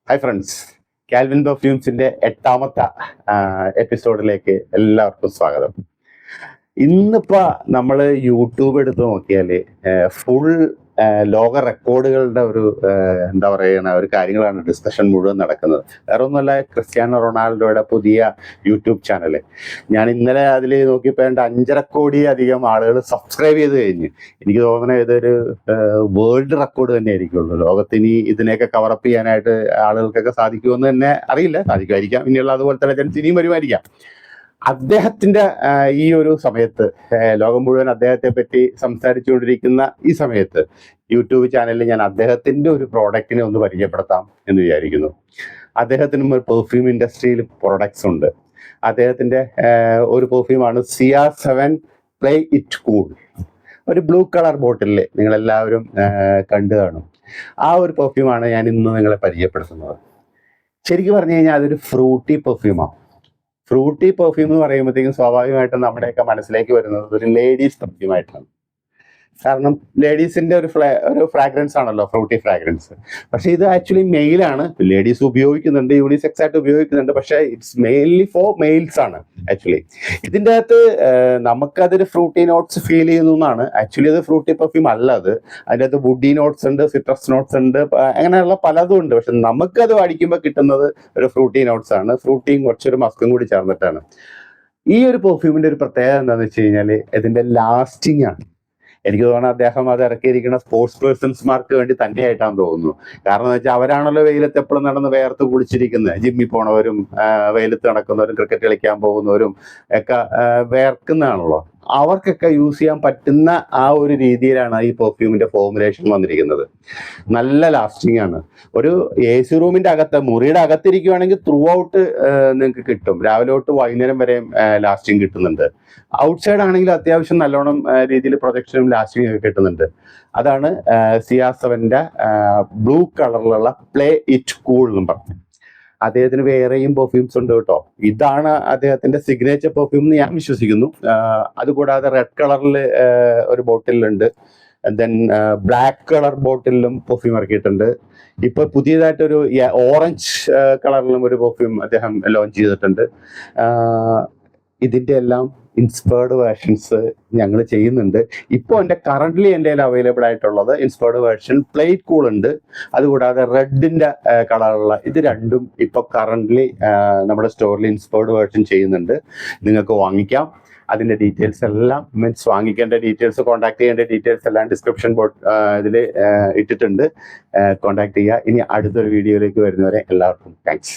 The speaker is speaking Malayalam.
ഹായ് ഫ്രണ്ട്സ്, കാൽവിൻ പെർഫ്യൂംസിന്റെ 8ാമത്തെ എപ്പിസോഡിലേക്ക് എല്ലാവർക്കും സ്വാഗതം. ഇന്നിപ്പോ നമ്മൾ യൂട്യൂബ് എടുത്ത് നോക്കിയാല് ഫുൾ ലോക റെക്കോർഡുകളുടെ ഒരു എന്താ പറയുന്ന ഒരു കാര്യങ്ങളാണ് ഡിസ്കഷൻ മുഴുവൻ നടക്കുന്നത്. വേറെ ഒന്നുമല്ല, ക്രിസ്ത്യാനോ റൊണാൾഡോയുടെ പുതിയ യൂട്യൂബ് ചാനൽ. ഞാൻ ഇന്നലെ അതിൽ നോക്കിയപ്പോൾ 5.5 കോടിയധികം ആളുകൾ സബ്സ്ക്രൈബ് ചെയ്ത് കഴിഞ്ഞ്. എനിക്ക് തോന്നുന്നത് ഇതൊരു വേൾഡ് റെക്കോർഡ് തന്നെ ആയിരിക്കുള്ളൂ. ലോകത്തിന് ഇതിനെയൊക്കെ കവറപ്പ് ചെയ്യാനായിട്ട് ആളുകൾക്കൊക്കെ സാധിക്കുമെന്ന് തന്നെ അറിയില്ല. സാധിക്കുമായിരിക്കാം, ഇനിയുള്ള അതുപോലെ തന്നെ ജനത്തിന് ഇനിയും വരുമായിരിക്കാം. അദ്ദേഹത്തിന്റെ ഈ ഒരു സമയത്ത് ലോകം മുഴുവൻ അദ്ദേഹത്തെ പറ്റി സംസാരിച്ചുകൊണ്ടിരിക്കുന്ന ഈ സമയത്ത് യൂട്യൂബ് ചാനലിൽ ഞാൻ അദ്ദേഹത്തിന്റെ ഒരു പ്രോഡക്റ്റിനെ ഒന്ന് പരിചയപ്പെടുത്താം എന്ന് വിചാരിക്കുന്നു. അദ്ദേഹത്തിനും ഒരു പെർഫ്യൂം ഇൻഡസ്ട്രിയിൽ പ്രൊഡക്ട്സ് ഉണ്ട്. അദ്ദേഹത്തിന്റെ ഒരു പെർഫ്യൂമാണ് CR7 പ്ലേ ഇറ്റ് കൂൾ. ഒരു ബ്ലൂ കളർ ബോട്ടിലിൽ നിങ്ങളെല്ലാവരും കണ്ടു കാണും. ആ ഒരു പെർഫ്യൂമാണ് ഞാൻ ഇന്ന് നിങ്ങളെ പരിചയപ്പെടുത്തുന്നത്. ശരിക്കും പറഞ്ഞു കഴിഞ്ഞാൽ അതൊരു ഫ്രൂട്ടി പെർഫ്യൂമാണ്. ഫ്രൂട്ടി പെർഫ്യൂം എന്ന് പറയുമ്പോഴത്തേക്കും സ്വാഭാവികമായിട്ടും നമ്മുടെയൊക്കെ മനസ്സിലേക്ക് വരുന്നത് ഒരു ലേഡീസ് പെർഫ്യൂമായിട്ടാണ്. കാരണം ലേഡീസിന്റെ ഒരു ഫ്രാഗ്രൻസ് ആണല്ലോ ഫ്രൂട്ടി ഫ്രാഗ്രൻസ്. പക്ഷെ ഇത് ആക്ച്വലി മെയിലാണ്. ലേഡീസ് ഉപയോഗിക്കുന്നുണ്ട്, യൂണിസെക്സ് ആയിട്ട് ഉപയോഗിക്കുന്നുണ്ട്. പക്ഷെ ഇറ്റ്സ് മെയിൻലി ഫോർ മെയിൽസ് ആണ് ആക്ച്വലി. ഇതിൻ്റെ അകത്ത് നമുക്കതൊരു ഫ്രൂട്ടി നോട്ട്സ് ഫീൽ ചെയ്യുന്നു എന്നാണ്. ആക്ച്വലി അത് ഫ്രൂട്ടി പെർഫ്യൂം അല്ല. അത് അതിൻ്റെ അകത്ത് വുഡി നോട്ട്സ് ഉണ്ട്, സിട്രസ് നോട്ട്സ് ഉണ്ട്, അങ്ങനെയുള്ള പലതും ഉണ്ട്. പക്ഷെ നമുക്കത് അടിക്കുമ്പോൾ കിട്ടുന്നത് ഒരു ഫ്രൂട്ടി നോട്ട്സ് ആണ്. ഫ്രൂട്ടിയും കുറച്ചൊരു മസ്കും കൂടി ചേർന്നിട്ടാണ്. ഈ ഒരു പെർഫ്യൂമിന്റെ ഒരു പ്രത്യേകത എന്താണെന്ന് വെച്ച് കഴിഞ്ഞാൽ ഇതിന്റെ ലാസ്റ്റിംഗ് ആണ്. എനിക്ക് തോന്നുന്നു അദ്ദേഹം അത് ഇറക്കിയിരിക്കുന്ന സ്പോർട്സ് പേഴ്സൺസ്മാർക്ക് വേണ്ടി തന്നെയായിട്ടാണ് തോന്നുന്നു. കാരണം എന്ന് വെച്ചാൽ അവരാണല്ലോ വെയിലത്ത് എപ്പോഴും നടന്ന് വേർത്ത് കുളിച്ചിരിക്കുന്നത്. ജിമ്മിൽ പോണവരും വെയിലത്ത് നടക്കുന്നവരും ക്രിക്കറ്റ് കളിക്കാൻ പോകുന്നവരും ഒക്കെ വേർക്കുന്നതാണല്ലോ. അവർക്കൊക്കെ യൂസ് ചെയ്യാൻ പറ്റുന്ന ആ ഒരു രീതിയിലാണ് ഈ പെർഫ്യൂമിന്റെ ഫോർമുലേഷൻ വന്നിരിക്കുന്നത്. നല്ല ലാസ്റ്റിംഗ് ആണ്. ഒരു AC റൂമിന്റെ അകത്ത്, മുറിയുടെ അകത്തിരിക്കുകയാണെങ്കിൽ ത്രൂ ഔട്ട് നിങ്ങൾക്ക് കിട്ടും. രാവിലെ തൊട്ട് വൈകുന്നേരം വരെയും ലാസ്റ്റിംഗ് കിട്ടുന്നുണ്ട്. ഔട്ട്സൈഡ് ആണെങ്കിൽ അത്യാവശ്യം നല്ലോണം രീതിയിൽ പ്രൊജക്ഷനും ലാസ്റ്റിംഗ് ഒക്കെ കിട്ടുന്നുണ്ട്. അതാണ് CR7ന്റെ ബ്ലൂ കളറിലുള്ള പ്ലേ ഇറ്റ് കൂൾ എന്നും പറഞ്ഞു. അദ്ദേഹത്തിന് വേറെയും പെർഫ്യൂംസ് ഉണ്ട് കേട്ടോ. ഇതാണ് അദ്ദേഹത്തിന്റെ സിഗ്നേച്ചർ പെർഫ്യൂം എന്ന് ഞാൻ വിശ്വസിക്കുന്നു. അതുകൂടാതെ റെഡ് കളറിൽ ഒരു ബോട്ടിലുണ്ട്. ദെൻ ബ്ലാക്ക് കളർ ബോട്ടിലും പെർഫ്യൂം ഇറക്കിയിട്ടുണ്ട്. ഇപ്പൊ പുതിയതായിട്ടൊരു ഓറഞ്ച് കളറിലും ഒരു പെർഫ്യൂം അദ്ദേഹം ലോഞ്ച് ചെയ്തിട്ടുണ്ട്. ഇതിന്റെ എല്ലാം ഇൻസ്പയർഡ് വേർഷൻസ് ഞങ്ങൾ ചെയ്യുന്നുണ്ട്. ഇപ്പോൾ കറന്റ്ലി എൻ്റെ അവൈലബിൾ ആയിട്ടുള്ളത് ഇൻസ്പയർഡ് വേർഷൻ പ്ലേറ്റ് കൂൾ ഉണ്ട്. അതുകൂടാതെ റെഡിന്റെ കളറുള്ള ഇത് രണ്ടും ഇപ്പോൾ കറന്റ്ലി നമ്മുടെ സ്റ്റോറിൽ ഇൻസ്പയർഡ് വേർഷൻ ചെയ്യുന്നുണ്ട്. നിങ്ങൾക്ക് വാങ്ങിക്കാം. അതിന്റെ ഡീറ്റെയിൽസ് എല്ലാം, മീൻസ് വാങ്ങിക്കേണ്ട ഡീറ്റെയിൽസ്, കോൺടാക്ട് ചെയ്യേണ്ട ഡീറ്റെയിൽസ് എല്ലാം ഡിസ്ക്രിപ്ഷൻ ഇതിൽ ഇട്ടിട്ടുണ്ട്. കോൺടാക്ട് ചെയ്യുക. ഇനി അടുത്തൊരു വീഡിയോയിലേക്ക് വരുന്നവരെ എല്ലാവർക്കും താങ്ക്സ്.